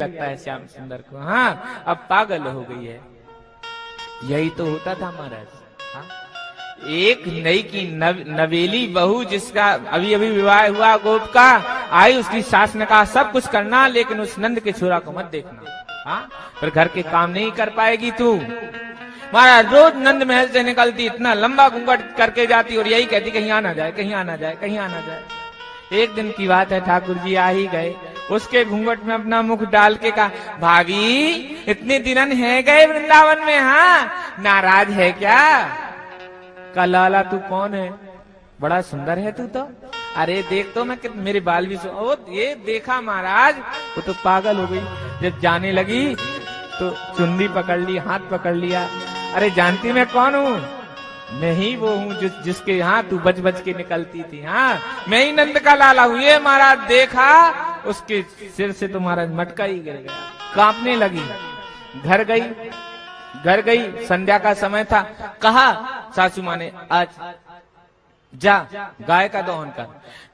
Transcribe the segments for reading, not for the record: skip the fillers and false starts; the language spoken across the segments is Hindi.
लगता है श्याम सुंदर को। हाँ, अब पागल हो गई है। यही तो होता था महाराज। हाँ? एक नई की नवेली बहू, जिसका अभी अभी विवाह हुआ, गोप का आई, उसकी सास ने कहा सब कुछ करना लेकिन उस नंद के छोरा को मत देखना। हाँ, पर घर के काम नहीं कर पाएगी तू। महाराज रोज नंद महल से निकलती, इतना लंबा घूंघट करके जाती और यही कहती कहीं आना जाए, कहीं आना जाए, कहीं आना जाए। एक दिन की बात है, ठाकुर जी आ ही गए, उसके घूंघट में अपना मुख डाल के कहा, भाभी इतने दिन है गए वृंदावन में, हाँ नाराज है क्या? कलाला तू कौन है? बड़ा सुंदर है तू तो। अरे देख तो मैं मेरे बाल भी ओ ये देखा महाराज, वो तो पागल हो गई। जब जाने लगी तो चुन्नी पकड़ ली, हाथ पकड़ लिया। अरे जानती मैं कौन हूँ? मैं ही वो हूँ जिसके यहाँ तू बच बच के निकलती थी। हाँ, मैं ही नंद का लाला हूँ। ये महाराज देखा, उसके सिर से तो महाराज मटका ही गिर गया, कांपने लगी। घर गई, संध्या का समय था। कहा सासू माँ ने, आज जा गाय का दोहन कर।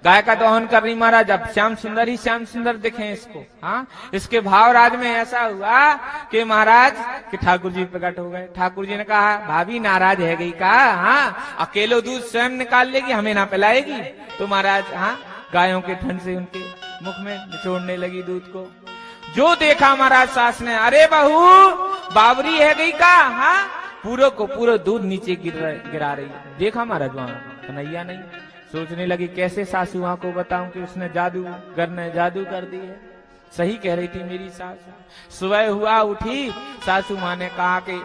गाय का दोहन कर रही महाराज। अब श्याम सुंदर ही श्याम सुंदर दिखे इसको। हाँ, इसके भावराज में ऐसा हुआ कि महाराज कि ठाकुर जी प्रकट हो गए। ठाकुर जी ने कहा, भाभी नाराज है गई का? हाँ, अकेलो दूध स्वयं निकाल लेगी, हमें ना पिलाएगी? तो महाराज हाँ, गायों के ठंड से उनके मुख में निचोड़ने लगी दूध को। जो देखा महाराज सास ने, अरे बहू बावरी है गई का? हाँ, पूरा दूध नीचे गिरा रही। देखा महाराज वहां कन्हैया नहीं। सोचने लगी कैसे सासू माँ को बताऊं कि उसने जादू कर दी है। सही कह रही थी मेरी सासू। सुबह हुआ, उठी, सासू माँ ने कहा कि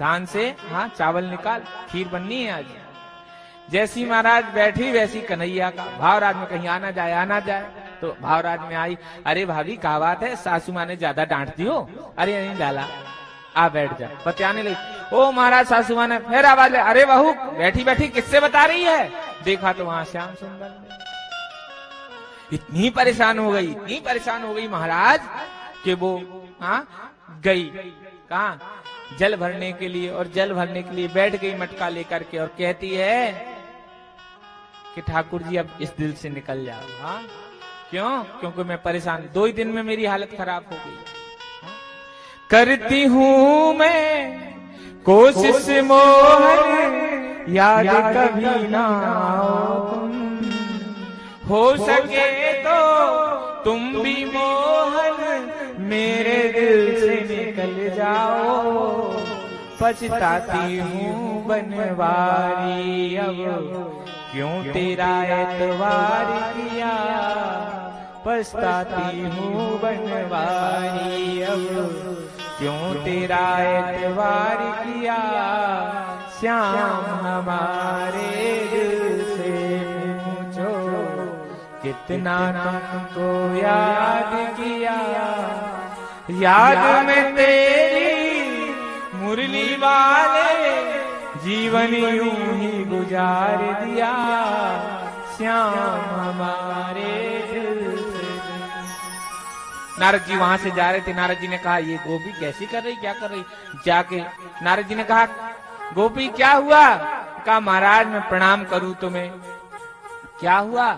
धान से हाँ चावल निकाल, खीर बननी है आज। जैसी महाराज बैठी वैसी कन्हैया का भावराज में कहीं आना जाए तो भावराज में आई। अरे भाभी क्या बात है? सासू माँ ने ज्यादा डांट दी हो? अरे नहीं डाला, आ बैठ जा। बतियाने लगी। ओ महाराज, सासू माँ ने फिर आवाज ले, अरे बहू बैठी बैठी किससे बता रही है? देखा तो वहां श्याम सुंदर। इतनी परेशान हो गई महाराज कि वो हाँ गई कहा जल भरने के लिए, और जल भरने के लिए बैठ गई मटका लेकर के, और कहती है कि ठाकुर जी अब इस दिल से निकल जाओ। हाँ, क्यों? क्योंकि मैं परेशान, 2 ही दिन में मेरी हालत खराब हो गई। करती हूँ मैं कोशिश मोहन, याद कभी ना आओ तुम, हो सके तो तुम भी मोहन मेरे दिल से निकल जाओ। पछताती हूँ बनवारी, अब क्यों तेरा एतवार किया? पछताती हूँ बनवारी, अब क्यों तेरा एतवार किया? श्याम हमारे दिल से पूछो, कितना तुमको याद किया? याद में तेरी मुरली वाले जीवन यूं ही गुजार दिया। श्याम हमारे दिल से। नारद जी वहां से जा रहे थे। नारद जी ने कहा, ये गोपी कैसी कर रही, क्या कर रही? जाके नारद जी ने कहा, गोपी क्या हुआ? कहा, महाराज मैं प्रणाम करूं तुम्हें। क्या हुआ?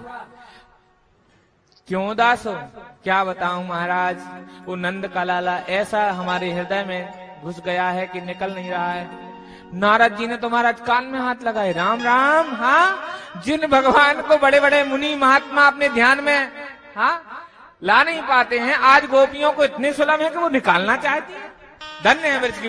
क्यों उदास हो? क्या बताऊं महाराज, वो नंद का लाला ऐसा हमारे हृदय में घुस गया है कि निकल नहीं रहा है। नारद जी ने तो महाराज कान में हाथ लगाए। राम राम। हाँ, जिन भगवान को बड़े बड़े मुनि महात्मा अपने ध्यान में हाँ ला नहीं पाते हैं, आज गोपियों को इतने सुलभ है कि वो निकालना चाहती है। धन्य है ब्रज की